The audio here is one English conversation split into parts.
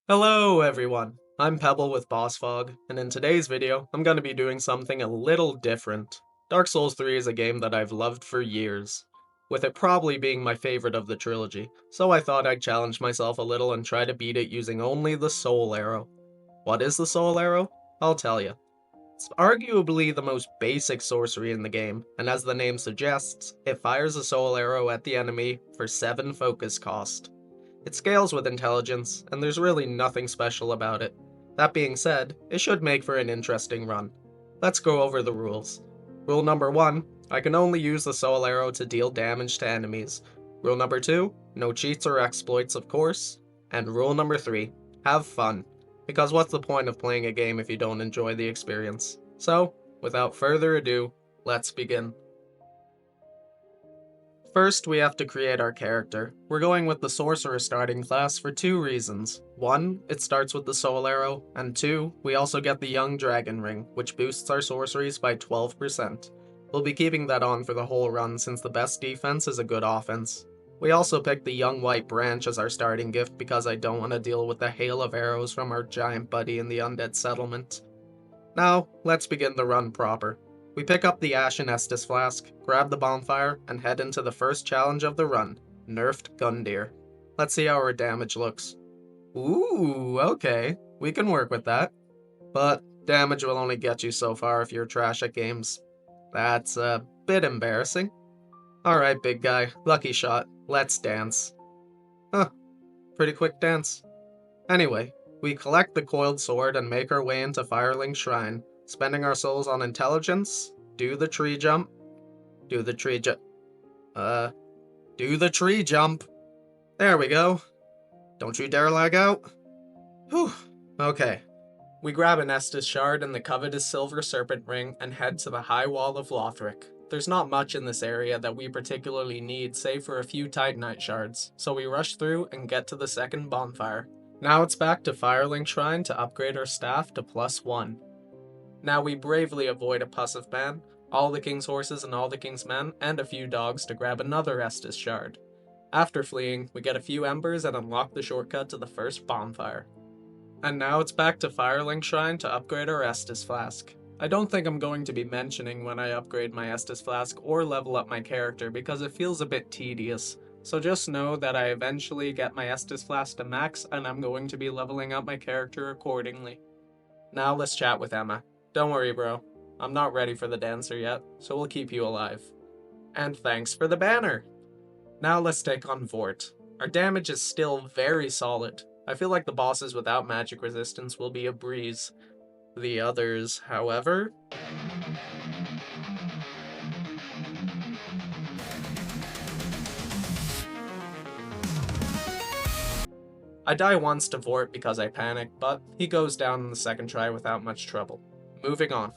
Hello everyone, I'm Pebble with Boss Fog, and in today's video, I'm going to be doing something a little different. Dark Souls 3 is a game that I've loved for years, with it probably being my favorite of the trilogy, so I thought I'd challenge myself a little and try to beat it using only the Soul Arrow. What is the Soul Arrow? I'll tell you. It's arguably the most basic sorcery in the game, and as the name suggests, it fires a soul arrow at the enemy for 7 focus cost. It scales with intelligence, and there's really nothing special about it. That being said, it should make for an interesting run. Let's go over the rules. Rule number 1, I can only use the soul arrow to deal damage to enemies. Rule number 2, no cheats or exploits of course. And rule number 3, have fun. Because what's the point of playing a game if you don't enjoy the experience? So, without further ado, let's begin. First, we have to create our character. We're going with the Sorcerer starting class for 2 reasons. 1, it starts with the Soul Arrow, and 2, we also get the Young Dragon Ring, which boosts our sorceries by 12%. We'll be keeping that on for the whole run since the best defense is a good offense. We also picked the Young White Branch as our starting gift because I don't want to deal with the hail of arrows from our giant buddy in the undead settlement. Now, let's begin the run proper. We pick up the Ashen Estus Flask, grab the bonfire, and head into the first challenge of the run, Nerfed Gundyr. Let's see how our damage looks. Ooh, okay, we can work with that. But damage will only get you so far if you're trash at games. That's a bit embarrassing. Alright, big guy, lucky shot, let's dance. Huh, pretty quick dance. Anyway, we collect the coiled sword and make our way into Fireling's Shrine, spending our souls on intelligence, do the tree jump, do the tree jump. There we go. Don't you dare lag out. Whew, okay. We grab an Estus shard and the covetous silver serpent ring and head to the high wall of Lothric. There's not much in this area that we particularly need save for a few Titanite shards, so we rush through and get to the second bonfire. Now it's back to Fireling's Shrine to upgrade our staff to +1. Now we bravely avoid a Puss of Man, all the king's horses and all the king's men, and a few dogs to grab another Estus shard. After fleeing, we get a few embers and unlock the shortcut to the first bonfire. And now it's back to Fireling's Shrine to upgrade our Estus Flask. I don't think I'm going to be mentioning when I upgrade my Estus Flask or level up my character because it feels a bit tedious, so just know that I eventually get my Estus Flask to max and I'm going to be leveling up my character accordingly. Now let's chat with Emma. Don't worry, bro. I'm not ready for the dancer yet, so we'll keep you alive. And thanks for the banner! Now let's take on Vort. Our damage is still very solid. I feel like the bosses without magic resistance will be a breeze. The others, however... I die once to Vort because I panic, but he goes down in the second try without much trouble. Moving on.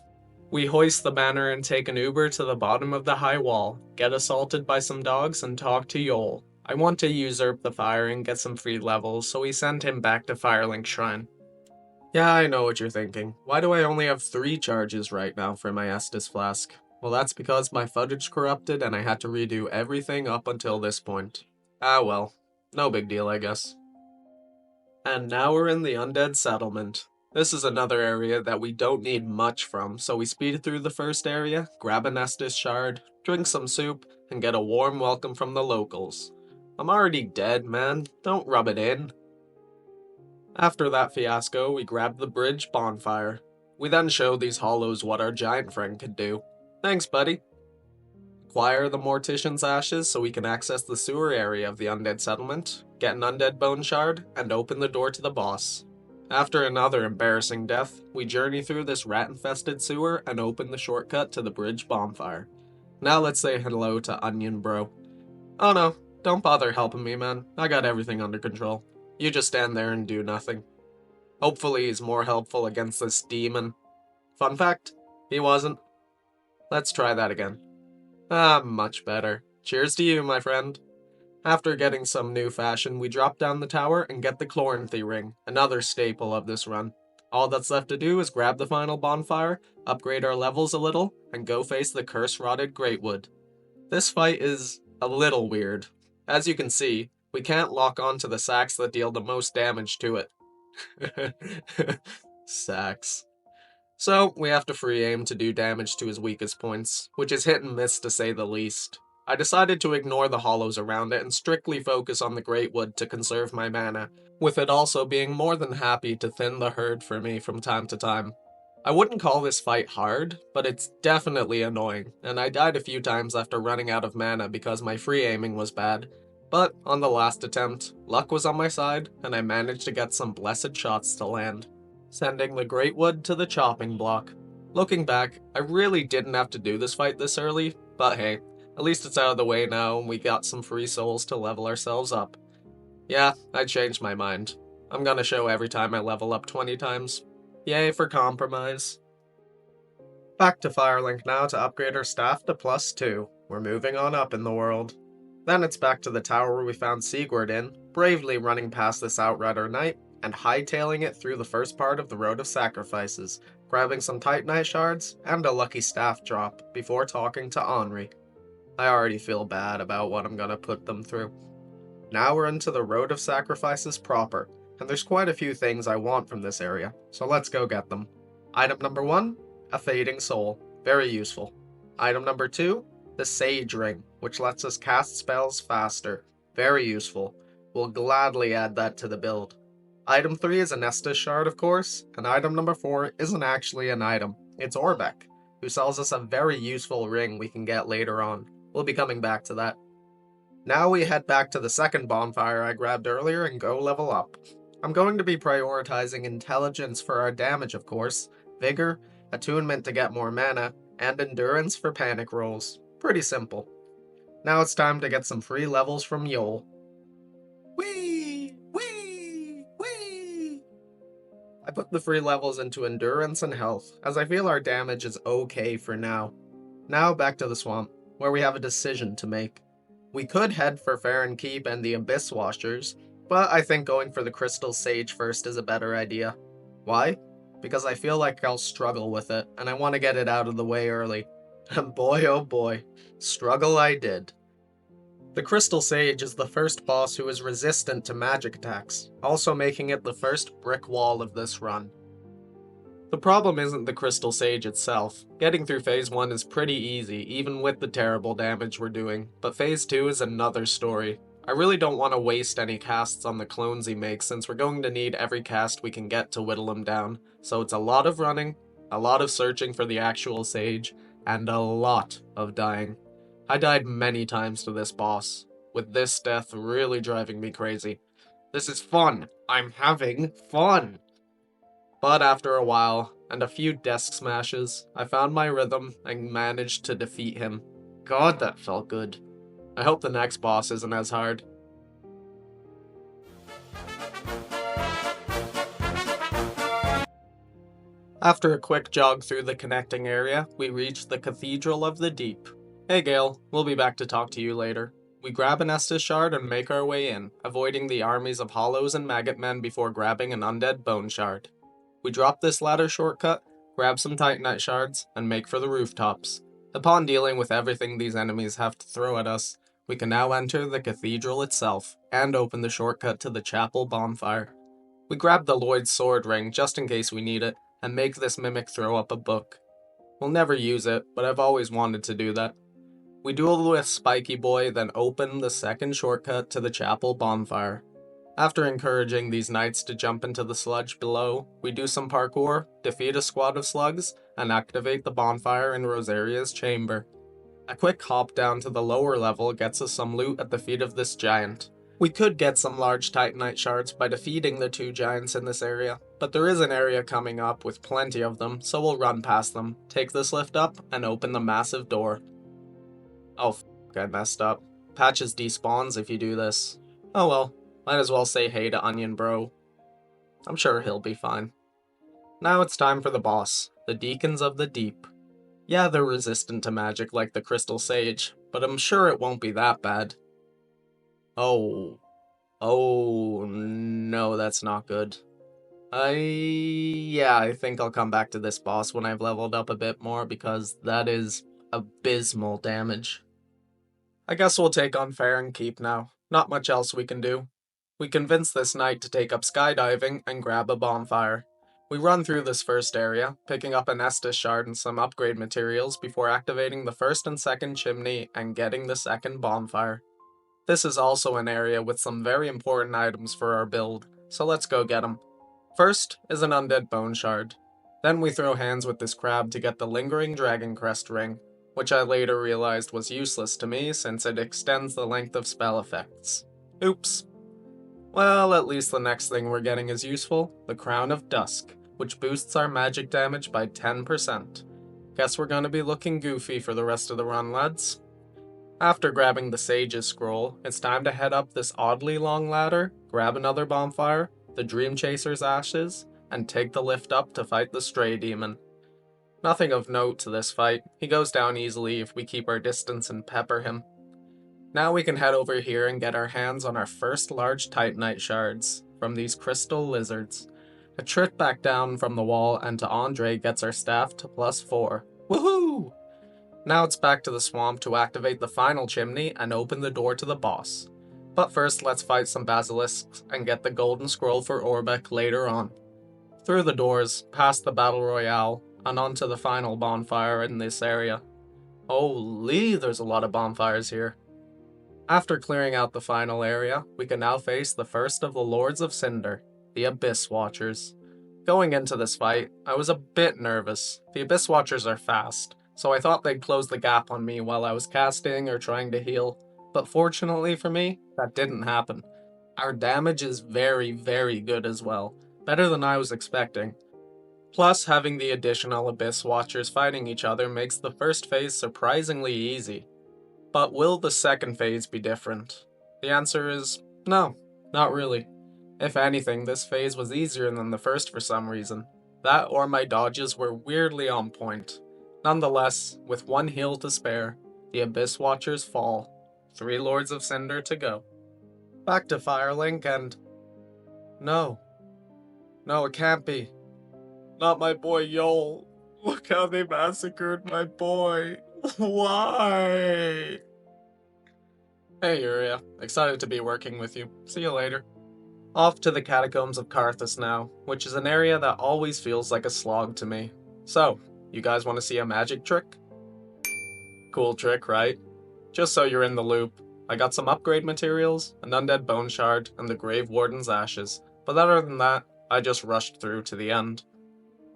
We hoist the banner and take an Uber to the bottom of the high wall, get assaulted by some dogs, and talk to Yol. I want to usurp the fire and get some free levels, so we send him back to Fireling's Shrine. Yeah, I know what you're thinking. Why do I only have 3 charges right now for my Estus Flask? Well, that's because my footage corrupted and I had to redo everything up until this point. Ah well, no big deal I guess. And now we're in the undead settlement. This is another area that we don't need much from, so we speed through the first area, grab an Estus shard, drink some soup, and get a warm welcome from the locals. I'm already dead, man. Don't rub it in. After that fiasco, we grab the bridge bonfire. We then show these hollows what our giant friend could do. Thanks, buddy. Acquire the Mortician's Ashes so we can access the sewer area of the undead settlement, get an undead bone shard, and open the door to the boss. After another embarrassing death, we journey through this rat-infested sewer and open the shortcut to the bridge bonfire. Now let's say hello to Onion Bro. Oh no, don't bother helping me, man. I got everything under control. You just stand there and do nothing. Hopefully he's more helpful against this demon. Fun fact, he wasn't. Let's try that again. Ah, much better. Cheers to you, my friend. After getting some new fashion, we drop down the tower and get the Chloranthy ring, another staple of this run. All that's left to do is grab the final bonfire, upgrade our levels a little, and go face the curse-rotted Greatwood. This fight is a little weird. As you can see, we can't lock onto the sacks that deal the most damage to it. Sacks. So, we have to free aim to do damage to his weakest points, which is hit and miss to say the least. I decided to ignore the hollows around it and strictly focus on the Greatwood to conserve my mana, with it also being more than happy to thin the herd for me from time to time. I wouldn't call this fight hard, but it's definitely annoying, and I died a few times after running out of mana because my free aiming was bad. But on the last attempt, luck was on my side, and I managed to get some blessed shots to land, sending the Greatwood to the chopping block. Looking back, I really didn't have to do this fight this early, but hey, at least it's out of the way now and we got some free souls to level ourselves up. Yeah, I changed my mind. I'm gonna show every time I level up 20 times. Yay for compromise. Back to Firelink now to upgrade our staff to +2. We're moving on up in the world. Then it's back to the tower where we found Sigurd in, bravely running past this Outrider Knight, and hightailing it through the first part of the Road of Sacrifices, grabbing some Titanite shards and a lucky staff drop before talking to Henri. I already feel bad about what I'm gonna put them through. Now we're into the Road of Sacrifices proper, and there's quite a few things I want from this area, so let's go get them. Item number 1, a Fading Soul, very useful. Item number 2, the Sage Ring, which lets us cast spells faster, very useful. We'll gladly add that to the build. Item 3 is a Nestus Shard, of course, and item number 4 isn't actually an item, it's Orbeck, who sells us a very useful ring we can get later on. We'll be coming back to that. Now we head back to the second bonfire I grabbed earlier and go level up. I'm going to be prioritizing intelligence for our damage, of course, vigor, attunement to get more mana, and endurance for panic rolls. Pretty simple. Now it's time to get some free levels from Yol. Whee! Whee! Whee! I put the free levels into endurance and health, as I feel our damage is okay for now. Now back to the swamp, where we have a decision to make. We could head for Farron Keep and the Abyss Washers, but I think going for the Crystal Sage first is a better idea. Why? Because I feel like I'll struggle with it, and I want to get it out of the way early. And boy oh boy, struggle I did. The Crystal Sage is the first boss who is resistant to magic attacks, also making it the first brick wall of this run. The problem isn't the Crystal Sage itself. Getting through Phase 1 is pretty easy, even with the terrible damage we're doing, but Phase 2 is another story. I really don't want to waste any casts on the clones he makes since we're going to need every cast we can get to whittle him down, so it's a lot of running, a lot of searching for the actual Sage, and a lot of dying. I died many times to this boss, with this death really driving me crazy. This is fun! I'm having fun! But after a while, and a few desk smashes, I found my rhythm and managed to defeat him. God, that felt good. I hope the next boss isn't as hard. After a quick jog through the connecting area, we reached the Cathedral of the Deep. Hey Gale, we'll be back to talk to you later. We grab an Estus Shard and make our way in, avoiding the armies of Hollows and Maggot Men before grabbing an Undead Bone Shard. We drop this ladder shortcut, grab some Titanite shards, and make for the rooftops. Upon dealing with everything these enemies have to throw at us, we can now enter the cathedral itself, and open the shortcut to the chapel bonfire. We grab the Lloyd's sword ring just in case we need it, and make this mimic throw up a book. We'll never use it, but I've always wanted to do that. We duel with Spiky Boy, then open the second shortcut to the chapel bonfire. After encouraging these knights to jump into the sludge below, we do some parkour, defeat a squad of slugs, and activate the bonfire in Rosaria's chamber. A quick hop down to the lower level gets us some loot at the feet of this giant. We could get some large Titanite shards by defeating the two giants in this area, but there is an area coming up with plenty of them, so we'll run past them, take this lift up, and open the massive door. Oh f***, I messed up. Patches despawns if you do this. Oh well. Might as well say hey to Onion Bro. I'm sure he'll be fine. Now it's time for the boss, the Deacons of the Deep. Yeah, they're resistant to magic like the Crystal Sage, but I'm sure it won't be that bad. Oh no, that's not good. I think I'll come back to this boss when I've leveled up a bit more because that is abysmal damage. I guess we'll take on Farron Keep now. Not much else we can do. We convince this knight to take up skydiving and grab a bonfire. We run through this first area, picking up an Estus shard and some upgrade materials before activating the first and second chimney and getting the second bonfire. This is also an area with some very important items for our build, so let's go get them. First is an undead bone shard. Then we throw hands with this crab to get the lingering dragon crest ring, which I later realized was useless to me since it extends the length of spell effects. Oops. Well, at least the next thing we're getting is useful, the Crown of Dusk, which boosts our magic damage by 10%. Guess we're gonna be looking goofy for the rest of the run, lads. After grabbing the Sage's Scroll, it's time to head up this oddly long ladder, grab another bonfire, the Dream Chaser's Ashes, and take the lift up to fight the Stray Demon. Nothing of note to this fight, he goes down easily if we keep our distance and pepper him. Now we can head over here and get our hands on our first large Titanite shards from these crystal lizards. A trip back down from the wall and to Andre gets our staff to +4. Woohoo! Now it's back to the swamp to activate the final chimney and open the door to the boss. But first let's fight some basilisks and get the golden scroll for Orbeck later on. Through the doors, past the battle royale, and onto the final bonfire in this area. Holy, there's a lot of bonfires here. After clearing out the final area, we can now face the first of the Lords of Cinder, the Abyss Watchers. Going into this fight, I was a bit nervous. The Abyss Watchers are fast, so I thought they'd close the gap on me while I was casting or trying to heal, but fortunately for me, that didn't happen. Our damage is very, very good as well, better than I was expecting. Plus, having the additional Abyss Watchers fighting each other makes the first phase surprisingly easy. But will the second phase be different? The answer is no, not really. If anything, this phase was easier than the first for some reason. That or my dodges were weirdly on point. Nonetheless, with one heal to spare, the Abyss Watchers fall. 3 Lords of Cinder to go. Back to Firelink and... No, it can't be. Not my boy Yol. Look how they massacred my boy. Why? Hey Uria, excited to be working with you. See you later. Off to the Catacombs of Karthus now, which is an area that always feels like a slog to me. So, you guys want to see a magic trick? Cool trick, right? Just so you're in the loop, I got some upgrade materials, an undead bone shard, and the Grave Warden's ashes, but other than that, I just rushed through to the end.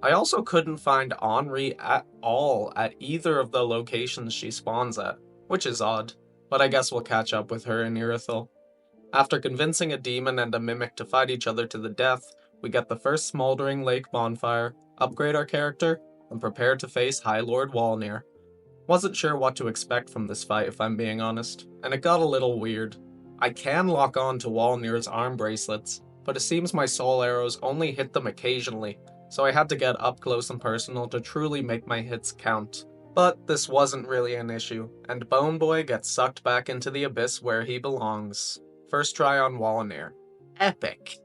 I also couldn't find Henri at all at either of the locations she spawns at, which is odd, but I guess we'll catch up with her in Irithyll. After convincing a demon and a mimic to fight each other to the death, we get the first smouldering lake bonfire, upgrade our character, and prepare to face High Lord Walnir. Wasn't sure what to expect from this fight if I'm being honest, and it got a little weird. I can lock on to Walnir's arm bracelets, but it seems my soul arrows only hit them occasionally, so I had to get up close and personal to truly make my hits count. But this wasn't really an issue, and Bone Boy gets sucked back into the abyss where he belongs. First try on Walnir. Epic!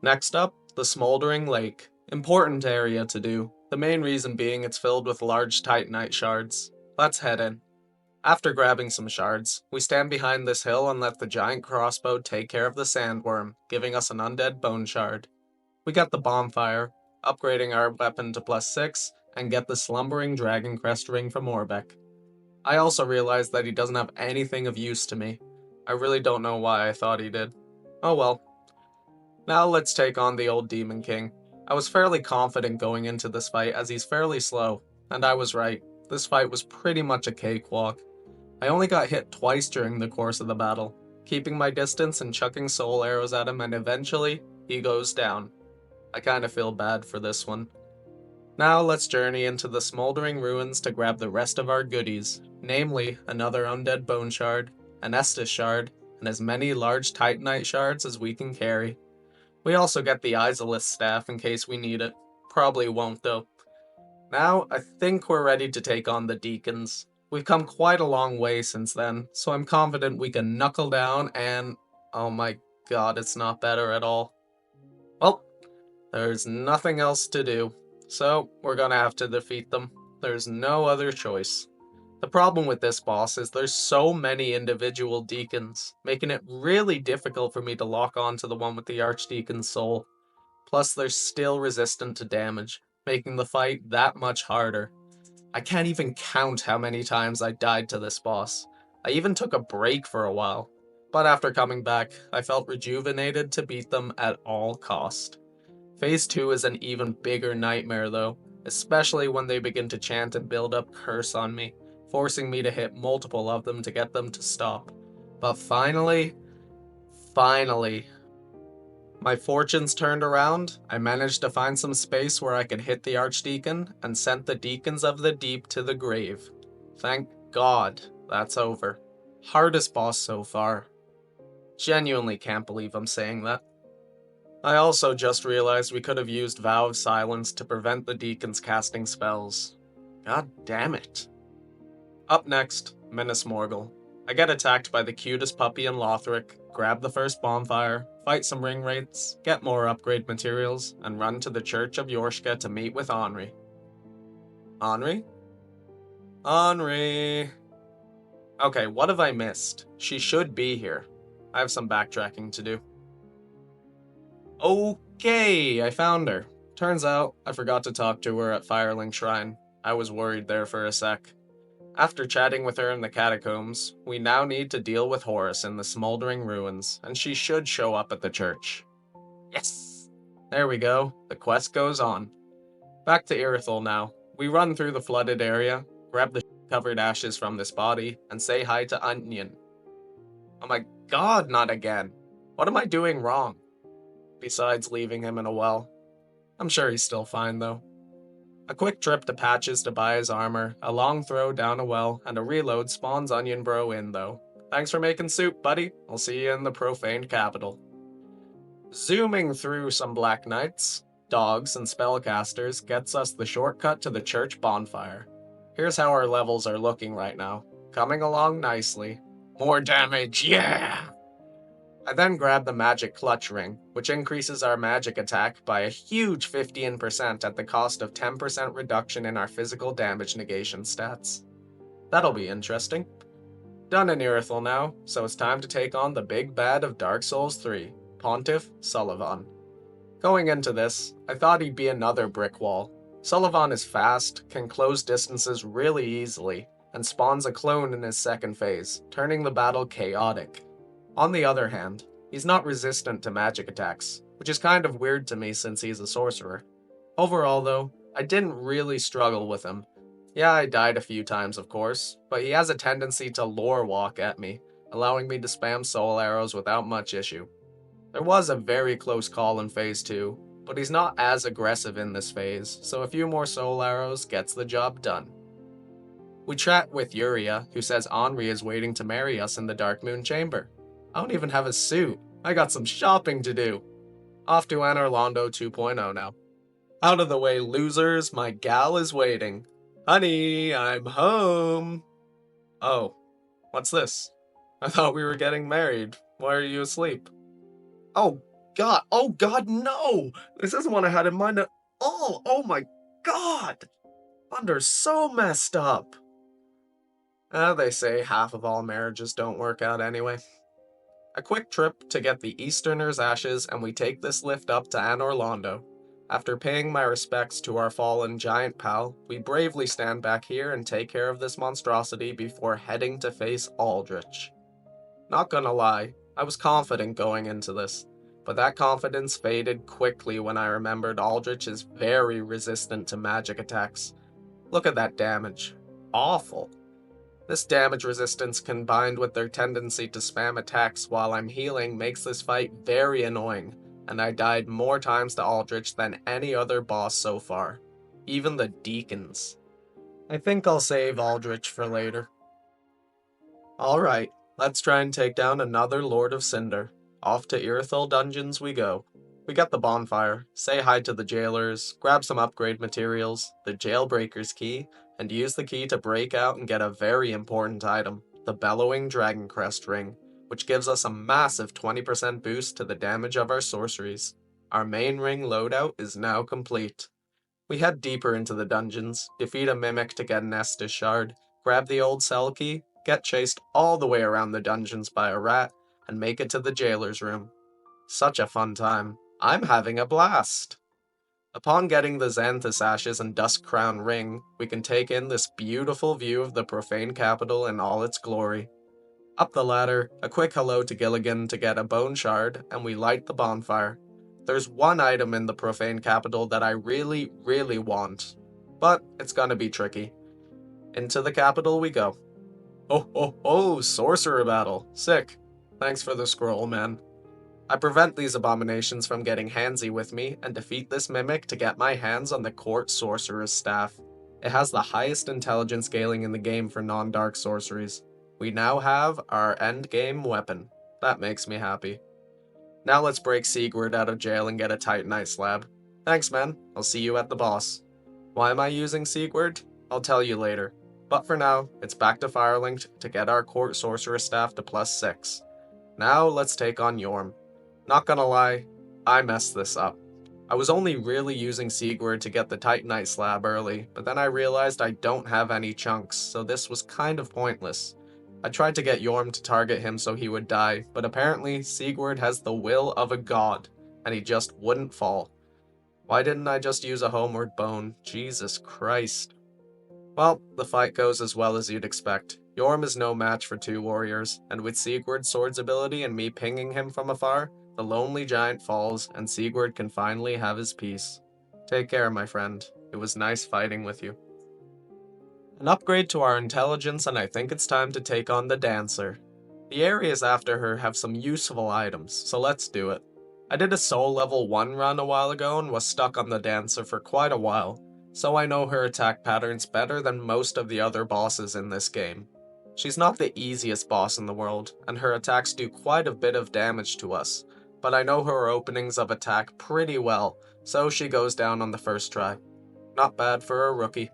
Next up, the Smouldering Lake. Important area to do, the main reason being it's filled with large Titanite shards. Let's head in. After grabbing some shards, we stand behind this hill and let the giant crossbow take care of the sandworm, giving us an undead bone shard. We get the bonfire, upgrading our weapon to +6, and get the slumbering dragon crest ring from Orbeck. I also realized that he doesn't have anything of use to me. I really don't know why I thought he did. Oh well. Now let's take on the old Demon King. I was fairly confident going into this fight as he's fairly slow, and I was right. This fight was pretty much a cakewalk. I only got hit twice during the course of the battle, keeping my distance and chucking soul arrows at him, and eventually, he goes down. I kinda feel bad for this one. Now let's journey into the Smoldering Ruins to grab the rest of our goodies, namely another undead bone shard, an Estus shard, and as many large Titanite shards as we can carry. We also get the Izalith staff in case we need it. Probably won't though. Now, I think we're ready to take on the Deacons. We've come quite a long way since then, so I'm confident we can knuckle down and... oh my god, it's not better at all. Well, there's nothing else to do, so we're gonna have to defeat them. There's no other choice. The problem with this boss is there's so many individual deacons, making it really difficult for me to lock on to the one with the Archdeacon's soul. Plus, they're still resistant to damage, making the fight that much harder. I can't even count how many times I died to this boss. I even took a break for a while, but after coming back, I felt rejuvenated to beat them at all cost. Phase 2 is an even bigger nightmare though, especially when they begin to chant and build up curse on me, forcing me to hit multiple of them to get them to stop. But finally, my fortunes turned around. I managed to find some space where I could hit the Archdeacon and sent the Deacons of the Deep to the grave. Thank God that's over. Hardest boss so far. Genuinely can't believe I'm saying that. I also just realized we could have used Vow of Silence to prevent the Deacons casting spells. God damn it. Up next, Minas Morgul. I get attacked by the cutest puppy in Lothric, grab the first bonfire, fight some ring wraiths, get more upgrade materials, and run to the Church of Yorshka to meet with Henri. Henri? Henri! Okay, what have I missed? She should be here. I have some backtracking to do. Okay, I found her. Turns out, I forgot to talk to her at Firelink Shrine. I was worried there for a sec. After chatting with her in the Catacombs, we now need to deal with Horus in the smouldering ruins, and she should show up at the church. Yes! There we go, the quest goes on. Back to Irithyll now. We run through the flooded area, grab the covered ashes from this body, and say hi to Onion. Oh my god, not again! What am I doing wrong? Besides leaving him in a well. I'm sure he's still fine though. A quick trip to Patches to buy his armor, a long throw down a well, and a reload spawns Onion Bro in though. Thanks for making soup, buddy. I'll see you in the profaned capital. Zooming through some Black Knights, dogs, and spellcasters gets us the shortcut to the church bonfire. Here's how our levels are looking right now. Coming along nicely. More damage, yeah! I then grab the magic clutch ring, which increases our magic attack by a huge 15% at the cost of 10% reduction in our physical damage negation stats. That'll be interesting. Done in Irithyll now, so it's time to take on the big bad of Dark Souls 3, Pontiff Sullivan. Going into this, I thought he'd be another brick wall. Sullivan is fast, can close distances really easily, and spawns a clone in his second phase, turning the battle chaotic. On the other hand, he's not resistant to magic attacks, which is kind of weird to me since he's a sorcerer. Overall though, I didn't really struggle with him. Yeah, I died a few times of course, but he has a tendency to lore walk at me, allowing me to spam soul arrows without much issue. There was a very close call in phase 2, but he's not as aggressive in this phase, so a few more soul arrows gets the job done. We chat with Yuria, who says Henri is waiting to marry us in the Dark Moon Chamber. I don't even have a suit. I got some shopping to do. Off to Anne Orlando 2.0 now. Out of the way, losers, my gal is waiting. Honey, I'm home. Oh, what's this? I thought we were getting married. Why are you asleep? Oh god, no! This isn't what I had in mind at all. Oh my god! Thunder's so messed up. They say half of all marriages don't work out anyway. A quick trip to get the Easterner's ashes, and we take this lift up to Anne Orlando. After paying my respects to our fallen giant pal, we bravely stand back here and take care of this monstrosity before heading to face Aldrich. Not gonna lie, I was confident going into this, but that confidence faded quickly when I remembered Aldrich is very resistant to magic attacks. Look at that damage. Awful. This damage resistance combined with their tendency to spam attacks while I'm healing makes this fight very annoying, and I died more times to Aldrich than any other boss so far, even the Deacons. I think I'll save Aldrich for later. Alright, let's try and take down another Lord of Cinder. Off to Irithyll Dungeons we go. We get the bonfire, say hi to the jailers, grab some upgrade materials, the jailbreaker's key, and use the key to break out and get a very important item, the Bellowing Dragon Crest Ring, which gives us a massive 20% boost to the damage of our sorceries. Our main ring loadout is now complete. We head deeper into the dungeons, defeat a mimic to get an Estus shard, grab the old cell key, get chased all the way around the dungeons by a rat, and make it to the jailer's room. Such a fun time. I'm having a blast! Upon getting the Xanthus Ashes and Dusk Crown Ring, we can take in this beautiful view of the profane capital in all its glory. Up the ladder, a quick hello to Gilligan to get a bone shard, and we light the bonfire. There's one item in the profane capital that I really, really want, but it's gonna be tricky. Into the capital we go. Oh, sorcerer battle. Sick. Thanks for the scroll, man. I prevent these abominations from getting handsy with me and defeat this mimic to get my hands on the court sorcerer's staff. It has the highest intelligence scaling in the game for non-dark sorceries. We now have our endgame weapon. That makes me happy. Now let's break Sigurd out of jail and get a Titanite slab. Thanks, man. I'll see you at the boss. Why am I using Sigurd? I'll tell you later. But for now, it's back to Firelinked to get our court sorcerer staff to +6. Now let's take on Yorm. Not gonna lie, I messed this up. I was only really using Sigurd to get the Titanite slab early, but then I realized I don't have any chunks, so this was kind of pointless. I tried to get Yorm to target him so he would die, but apparently Sigurd has the will of a god, and he just wouldn't fall. Why didn't I just use a homeward bone? Jesus Christ. Well, the fight goes as well as you'd expect. Yorm is no match for 2 warriors, and with Sigurd's sword's ability and me pinging him from afar, the lonely giant falls and Sigurd can finally have his peace. Take care, my friend. It was nice fighting with you. An upgrade to our intelligence, and I think it's time to take on the dancer. The areas after her have some useful items, so let's do it. I did a soul level 1 run a while ago and was stuck on the dancer for quite a while, so I know her attack patterns better than most of the other bosses in this game. She's not the easiest boss in the world, and her attacks do quite a bit of damage to us, but I know her openings of attack pretty well, so she goes down on the first try. Not bad for a rookie.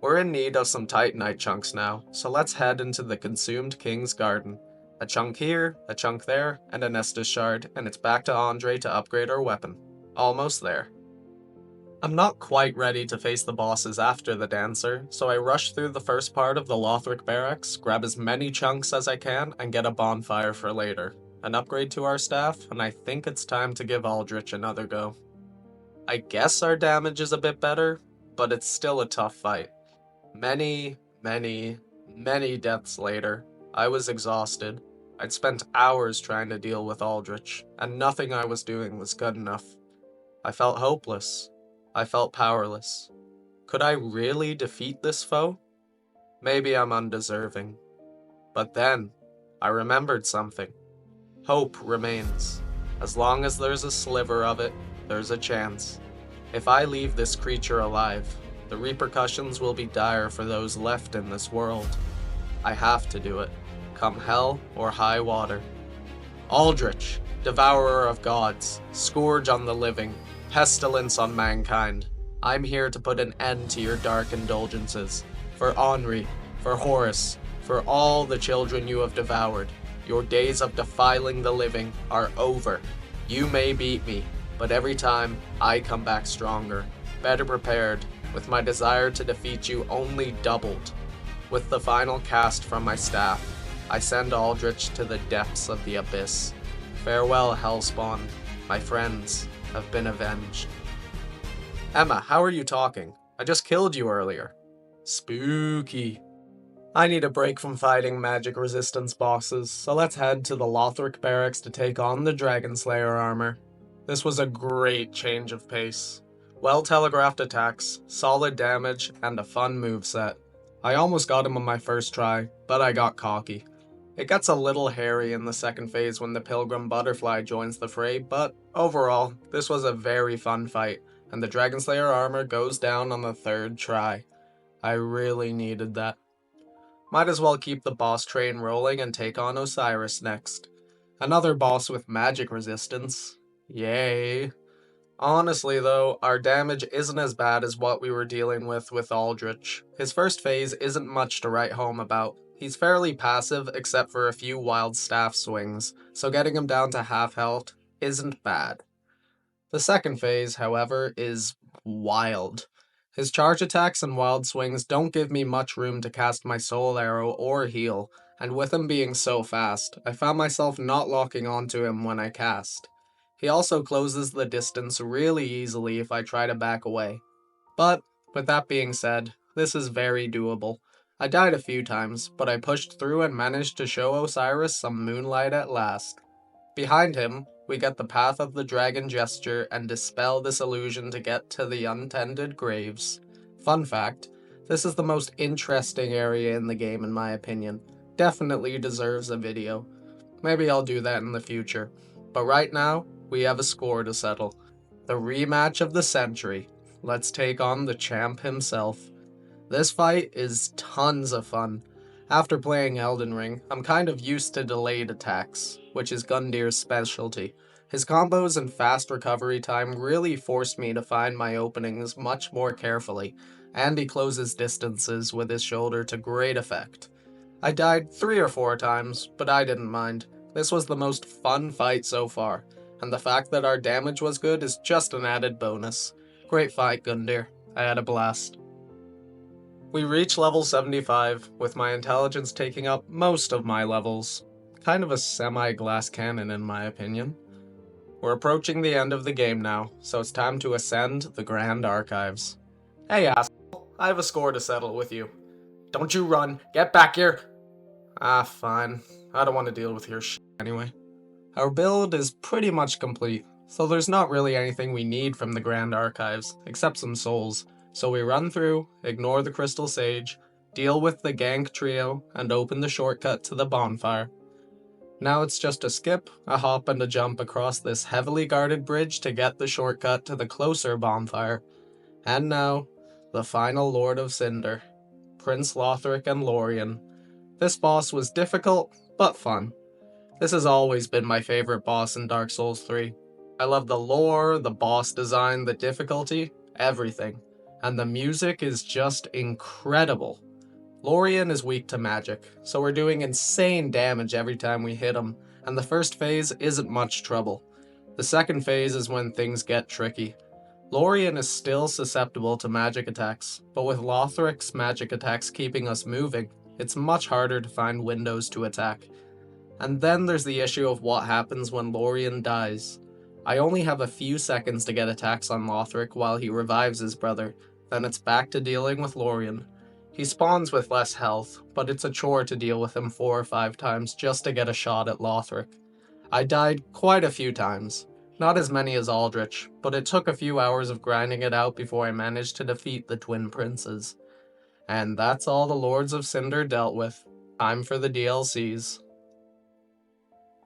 We're in need of some Titanite chunks now, so let's head into the Consumed King's Garden. A chunk here, a chunk there, and an Estus shard, and it's back to Andre to upgrade our weapon. Almost there. I'm not quite ready to face the bosses after the dancer, so I rush through the first part of the Lothric barracks, grab as many chunks as I can, and get a bonfire for later. An upgrade to our staff, and I think it's time to give Aldrich another go. I guess our damage is a bit better, but it's still a tough fight. Many deaths later, I was exhausted. I'd spent hours trying to deal with Aldrich, and nothing I was doing was good enough. I felt hopeless. I felt powerless. Could I really defeat this foe? Maybe I'm undeserving. But then, I remembered something. Hope remains. As long as there's a sliver of it, there's a chance. If I leave this creature alive, the repercussions will be dire for those left in this world. I have to do it, come hell or high water. Aldrich, devourer of gods, scourge on the living, pestilence on mankind. I'm here to put an end to your dark indulgences. For Henri, for Horace, for all the children you have devoured, your days of defiling the living are over. You may beat me, but every time I come back stronger, better prepared, with my desire to defeat you only doubled. With the final cast from my staff, I send Aldrich to the depths of the abyss. Farewell, Hellspawn. My friends have been avenged. Emma, how are you talking? I just killed you earlier. Spooky. I need a break from fighting magic resistance bosses, so let's head to the Lothric barracks to take on the Dragon Slayer armor. This was a great change of pace. Well-telegraphed attacks, solid damage, and a fun moveset. I almost got him on my first try, but I got cocky. It gets a little hairy in the second phase when the Pilgrim Butterfly joins the fray, but overall, this was a very fun fight, and the Dragon Slayer armor goes down on the 3rd try. I really needed that. Might as well keep the boss train rolling and take on Osiris next. Another boss with magic resistance. Yay. Honestly though, our damage isn't as bad as what we were dealing with Aldrich. His first phase isn't much to write home about. He's fairly passive except for a few wild staff swings, so getting him down to half health isn't bad. The second phase, however, is wild. His charge attacks and wild swings don't give me much room to cast my soul arrow or heal, and with him being so fast, I found myself not locking onto him when I cast. He also closes the distance really easily if I try to back away. But, with that being said, this is very doable. I died a few times, but I pushed through and managed to show Osiris some moonlight at last. Behind him, we get the Path of the Dragon gesture and dispel this illusion to get to the untended graves. Fun fact, this is the most interesting area in the game in my opinion. Definitely deserves a video. Maybe I'll do that in the future. But right now, we have a score to settle. The rematch of the century. Let's take on the champ himself. This fight is tons of fun. After playing Elden Ring, I'm kind of used to delayed attacks, which is Gundir's specialty. His combos and fast recovery time really forced me to find my openings much more carefully, and he closes distances with his shoulder to great effect. I died 3 or 4 times, but I didn't mind. This was the most fun fight so far, and the fact that our damage was good is just an added bonus. Great fight, Gundir. I had a blast. We reach level 75, with my intelligence taking up most of my levels. Kind of a semi-glass cannon in my opinion. We're approaching the end of the game now, so it's time to ascend the Grand Archives. Hey asshole, I have a score to settle with you. Don't you run, get back here! Ah, fine. I don't want to deal with your shit anyway. Our build is pretty much complete, so there's not really anything we need from the Grand Archives, except some souls. So we run through, ignore the Crystal Sage, deal with the gank trio, and open the shortcut to the bonfire. Now it's just a skip, a hop, and a jump across this heavily guarded bridge to get the shortcut to the closer bonfire. And now, the final Lord of Cinder, Prince Lothric and Lorien. This boss was difficult, but fun. This has always been my favorite boss in Dark Souls 3. I love the lore, the boss design, the difficulty, everything. And the music is just incredible. Lorien is weak to magic, so we're doing insane damage every time we hit him, and the first phase isn't much trouble. The second phase is when things get tricky. Lorien is still susceptible to magic attacks, but with Lothric's magic attacks keeping us moving, it's much harder to find windows to attack. And then there's the issue of what happens when Lorien dies. I only have a few seconds to get attacks on Lothric while he revives his brother, then it's back to dealing with Lorien. He spawns with less health, but it's a chore to deal with him 4 or 5 times just to get a shot at Lothric. I died quite a few times. Not as many as Aldrich, but it took a few hours of grinding it out before I managed to defeat the twin princes. And that's all the Lords of Cinder dealt with. Time for the DLCs.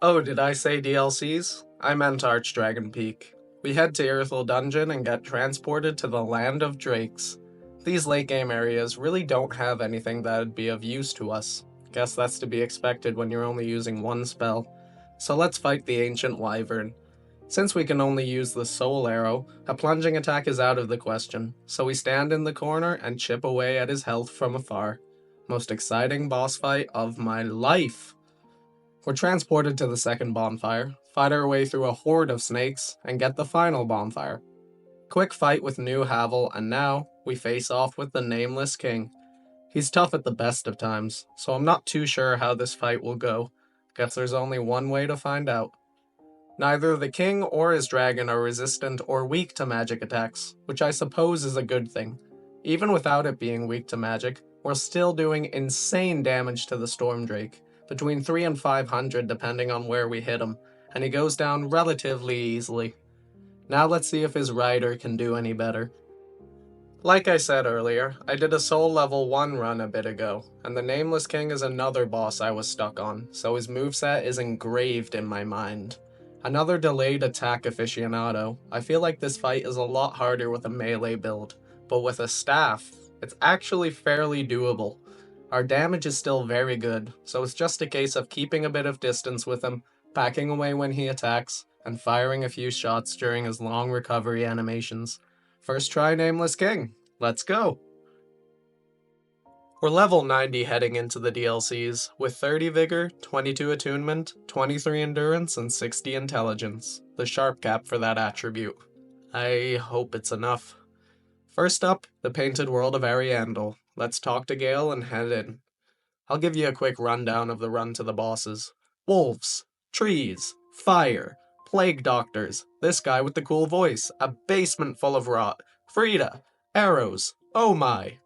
Oh, did I say DLCs? I meant Archdragon Peak. We head to Irithyll Dungeon and get transported to the Land of Drakes. These late game areas really don't have anything that'd be of use to us. Guess that's to be expected when you're only using one spell. So let's fight the Ancient Wyvern. Since we can only use the Soul Arrow, a plunging attack is out of the question, so we stand in the corner and chip away at his health from afar. Most exciting boss fight of my life! We're transported to the second bonfire, fight our way through a horde of snakes, and get the final bonfire. Quick fight with New Havel, and now we face off with the Nameless King. He's tough at the best of times, so I'm not too sure how this fight will go. Guess there's only one way to find out. Neither the king or his dragon are resistant or weak to magic attacks, which I suppose is a good thing. Even without it being weak to magic, we're still doing insane damage to the Stormdrake, between 3 and 500 depending on where we hit him, and he goes down relatively easily. Now let's see if his rider can do any better. Like I said earlier, I did a soul level 1 run a bit ago, and the Nameless King is another boss I was stuck on, so his moveset is engraved in my mind. Another delayed attack aficionado, I feel like this fight is a lot harder with a melee build, but with a staff, it's actually fairly doable. Our damage is still very good, so it's just a case of keeping a bit of distance with him, backing away when he attacks, and firing a few shots during his long recovery animations. First try Nameless King, let's go! We're level 90 heading into the DLCs, with 30 Vigor, 22 Attunement, 23 Endurance, and 60 Intelligence, the sharp cap for that attribute. I hope it's enough. First up, the painted world of Ariandel. Let's talk to Gale and head in. I'll give you a quick rundown of the run to the bosses. Wolves, trees, fire, plague doctors, this guy with the cool voice, a basement full of rot, Frida, arrows, oh my.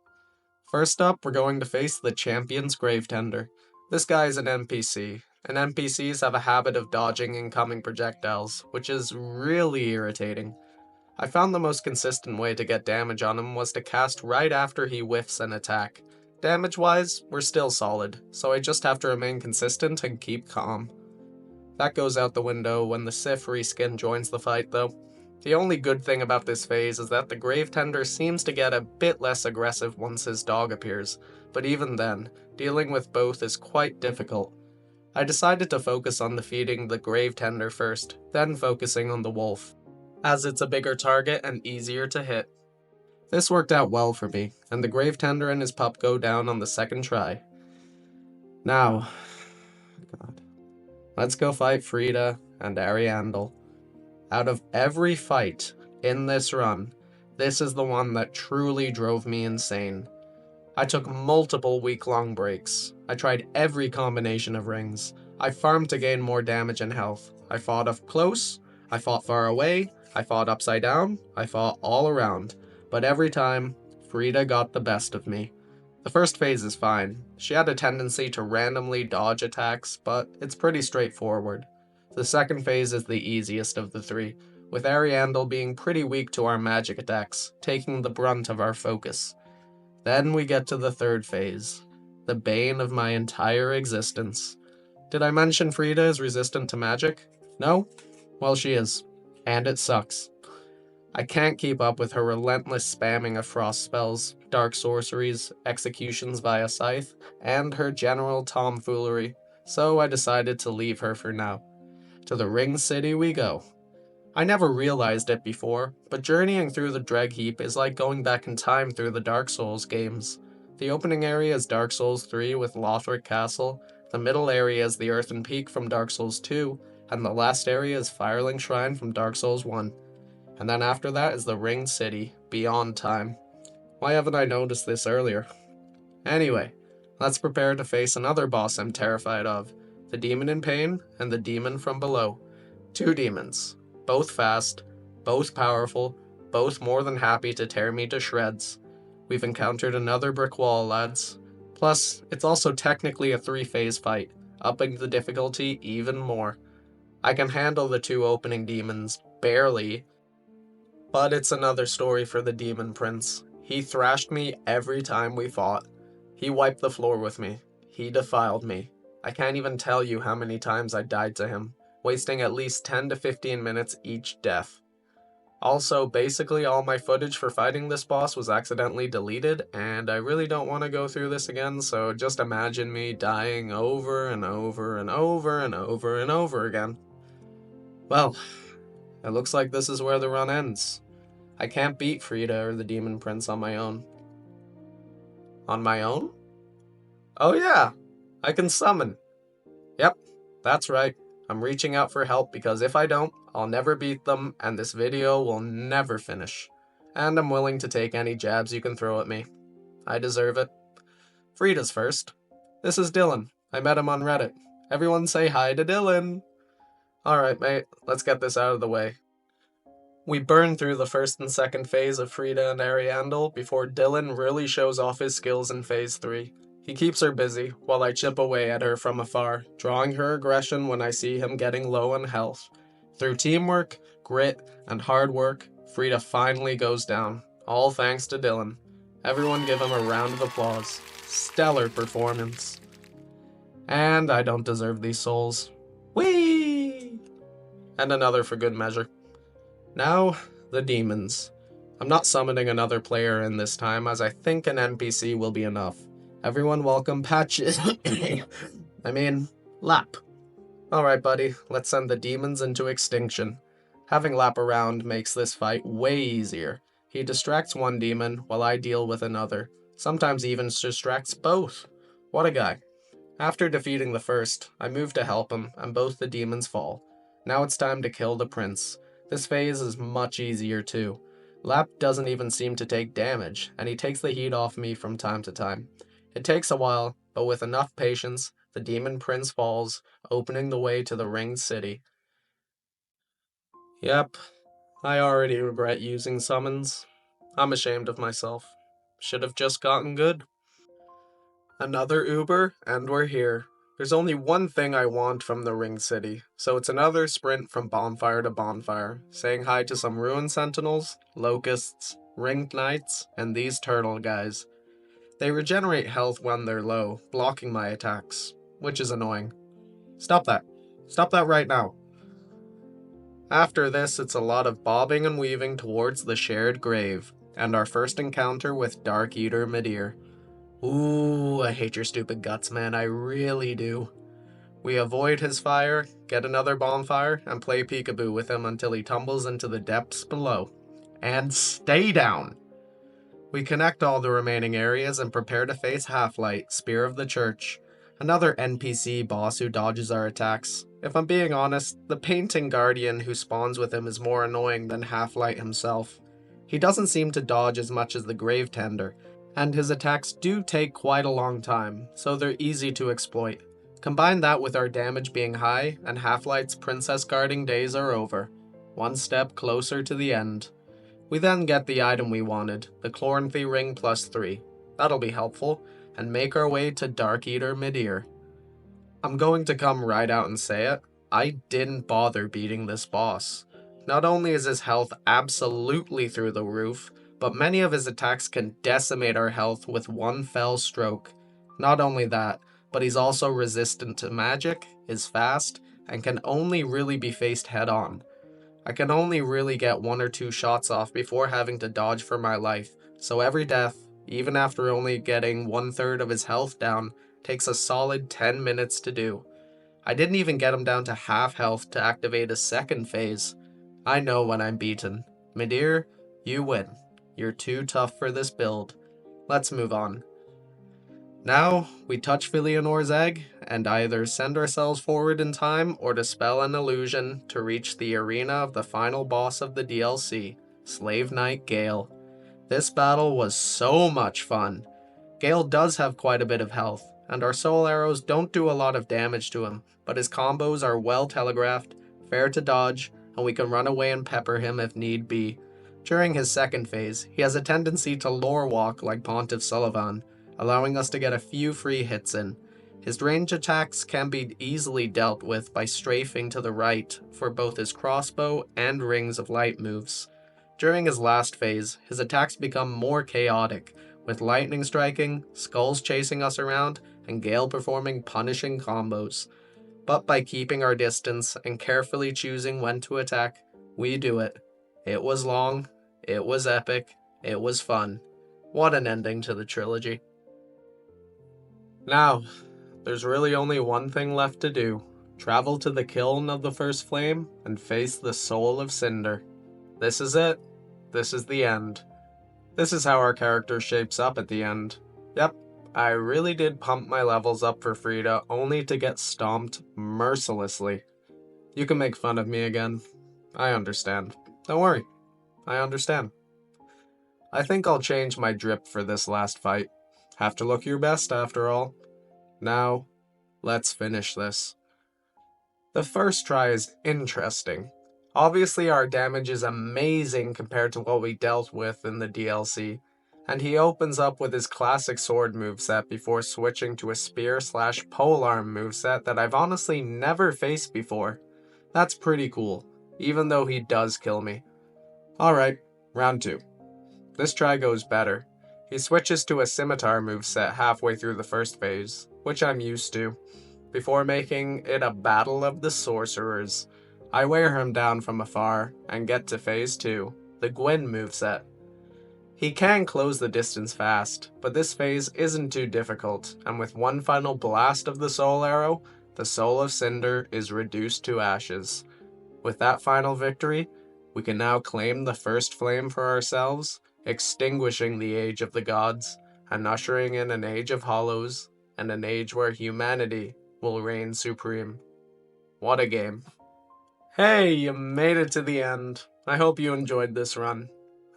First up, we're going to face the Champion's Gravetender. This guy is an NPC, and NPCs have a habit of dodging incoming projectiles, which is really irritating. I found the most consistent way to get damage on him was to cast right after he whiffs an attack. Damage-wise, we're still solid, so I just have to remain consistent and keep calm. That goes out the window when the Sif reskin joins the fight though. The only good thing about this phase is that the Gravetender seems to get a bit less aggressive once his dog appears, but even then, dealing with both is quite difficult. I decided to focus on defeating the Gravetender first, then focusing on the wolf, as it's a bigger target and easier to hit. This worked out well for me, and the Gravetender and his pup go down on the second try. Now, let's go fight Frida and Ariandel. Out of every fight in this run, this is the one that truly drove me insane. I took multiple week-long breaks. I tried every combination of rings. I farmed to gain more damage and health. I fought up close, I fought far away, I fought upside down, I fought all around. But every time, Frida got the best of me. The first phase is fine. She had a tendency to randomly dodge attacks, but it's pretty straightforward. The second phase is the easiest of the three, with Ariandel being pretty weak to our magic attacks, taking the brunt of our focus. Then we get to the third phase, the bane of my entire existence. Did I mention Frida is resistant to magic? No? Well, she is. And it sucks. I can't keep up with her relentless spamming of frost spells, dark sorceries, executions via scythe, and her general tomfoolery, so I decided to leave her for now. To the Ring City we go. I never realized it before, but journeying through the Dreg Heap is like going back in time through the Dark Souls games. The opening area is Dark Souls 3 with Lothric Castle, the middle area is the Earthen Peak from Dark Souls 2, and the last area is Firelink Shrine from Dark Souls 1. And then after that is the Ring City, beyond time. Why haven't I noticed this earlier? Anyway, let's prepare to face another boss I'm terrified of, the Demon in Pain and the Demon from Below. Two demons. Both fast, both powerful, both more than happy to tear me to shreds. We've encountered another brick wall, lads. Plus, it's also technically a 3-phase fight, upping the difficulty even more. I can handle the two opening demons, barely, but it's another story for the Demon Prince. He thrashed me every time we fought. He wiped the floor with me. He defiled me. I can't even tell you how many times I died to him, wasting at least 10 to 15 minutes each death. Also, basically all my footage for fighting this boss was accidentally deleted, and I really don't want to go through this again, so just imagine me dying over and over and over and over and over again. Well, it looks like this is where the run ends. I can't beat Frida or the Demon Prince on my own. On my own? Oh yeah, I can summon. Yep, that's right. I'm reaching out for help because if I don't, I'll never beat them and this video will never finish. And I'm willing to take any jabs you can throw at me. I deserve it. Frida's first. This is Dylan. I met him on Reddit. Everyone say hi to Dylan. Alright mate, let's get this out of the way. We burn through the first and second phase of Frida and Ariandel before Dylan really shows off his skills in phase 3. He keeps her busy, while I chip away at her from afar, drawing her aggression when I see him getting low on health. Through teamwork, grit, and hard work, Frida finally goes down, all thanks to Dylan. Everyone give him a round of applause. Stellar performance. And I don't deserve these souls. Whee! And another for good measure. Now, the demons. I'm not summoning another player in this time, as I think an NPC will be enough. Everyone welcome Patches. Lap. Alright buddy, let's send the demons into extinction. Having Lap around makes this fight way easier. He distracts one demon while I deal with another. Sometimes even distracts both. What a guy. After defeating the first, I move to help him, and both the demons fall. Now it's time to kill the prince. This phase is much easier too. Lap doesn't even seem to take damage, and he takes the heat off me from time to time. It takes a while, but with enough patience, the Demon Prince falls, opening the way to the Ringed City. Yep, I already regret using summons. I'm ashamed of myself. Should have just gotten good. Another Uber, and we're here. There's only one thing I want from the Ringed City, so it's another sprint from bonfire to bonfire, saying hi to some ruined sentinels, locusts, ringed knights, and these turtle guys. They regenerate health when they're low, blocking my attacks, which is annoying. Stop that. Stop that right now. After this, it's a lot of bobbing and weaving towards the shared grave, and our first encounter with Dark Eater Midir. Ooh, I hate your stupid guts, man, I really do. We avoid his fire, get another bonfire, and play peekaboo with him until he tumbles into the depths below. And stay down! We connect all the remaining areas and prepare to face Half-Light, Spear of the Church, another NPC boss who dodges our attacks. If I'm being honest, the Painting Guardian who spawns with him is more annoying than Half-Light himself. He doesn't seem to dodge as much as the Grave Tender, and his attacks do take quite a long time, so they're easy to exploit. Combine that with our damage being high, and Half-Light's princess guarding days are over. One step closer to the end. We then get the item we wanted, the Chloranthy Ring +3. That'll be helpful, and make our way to Dark Eater Midir. I'm going to come right out and say it, I didn't bother beating this boss. Not only is his health absolutely through the roof, but many of his attacks can decimate our health with one fell stroke. Not only that, but he's also resistant to magic, is fast, and can only really be faced head-on. I can only really get 1 or 2 shots off before having to dodge for my life, so every death, even after only getting 1/3 of his health down, takes a solid 10 minutes to do. I didn't even get him down to half health to activate a second phase. I know when I'm beaten. Midir, you win. You're too tough for this build. Let's move on. Now, we touch Filianor's egg, and either send ourselves forward in time or dispel an illusion to reach the arena of the final boss of the DLC, Slave Knight Gale. This battle was so much fun. Gale does have quite a bit of health, and our soul arrows don't do a lot of damage to him, but his combos are well telegraphed, fair to dodge, and we can run away and pepper him if need be. During his second phase, he has a tendency to lore walk like Pontiff Sullivan, allowing us to get a few free hits in. His range attacks can be easily dealt with by strafing to the right for both his crossbow and Rings of Light moves. During his last phase, his attacks become more chaotic, with lightning striking, skulls chasing us around, and Gale performing punishing combos. But by keeping our distance and carefully choosing when to attack, we do it. It was long, it was epic, it was fun. What an ending to the trilogy. Now, there's really only one thing left to do. Travel to the kiln of the First Flame and face the soul of Cinder. This is it. This is the end. This is how our character shapes up at the end. Yep, I really did pump my levels up for Frida only to get stomped mercilessly. You can make fun of me again. I understand. Don't worry. I understand. I think I'll change my drip for this last fight. Have to look your best after all. Now, let's finish this. The first try is interesting. Obviously our damage is amazing compared to what we dealt with in the DLC, and he opens up with his classic sword moveset before switching to a spear/polearm moveset that I've honestly never faced before. That's pretty cool, even though he does kill me. Alright, round 2. This try goes better. He switches to a scimitar moveset halfway through the first phase, which I'm used to, before making it a battle of the sorcerers. I wear him down from afar, and get to phase 2, the Gwyn moveset. He can close the distance fast, but this phase isn't too difficult, and with one final blast of the soul arrow, the soul of Cinder is reduced to ashes. With that final victory, we can now claim the first flame for ourselves, extinguishing the age of the gods, and ushering in an age of hollows, and an age where humanity will reign supreme. What a game. Hey, you made it to the end. I hope you enjoyed this run.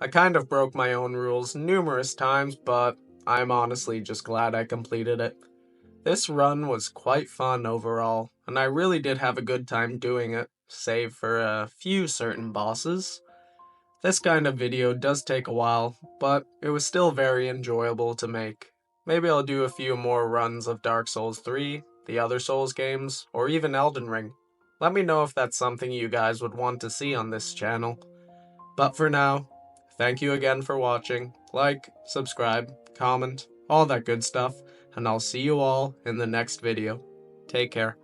I kind of broke my own rules numerous times, but I'm honestly just glad I completed it. This run was quite fun overall, and I really did have a good time doing it, save for a few certain bosses. This kind of video does take a while, but it was still very enjoyable to make. Maybe I'll do a few more runs of Dark Souls 3, the other Souls games, or even Elden Ring. Let me know if that's something you guys would want to see on this channel. But for now, thank you again for watching. Like, subscribe, comment, all that good stuff, and I'll see you all in the next video. Take care.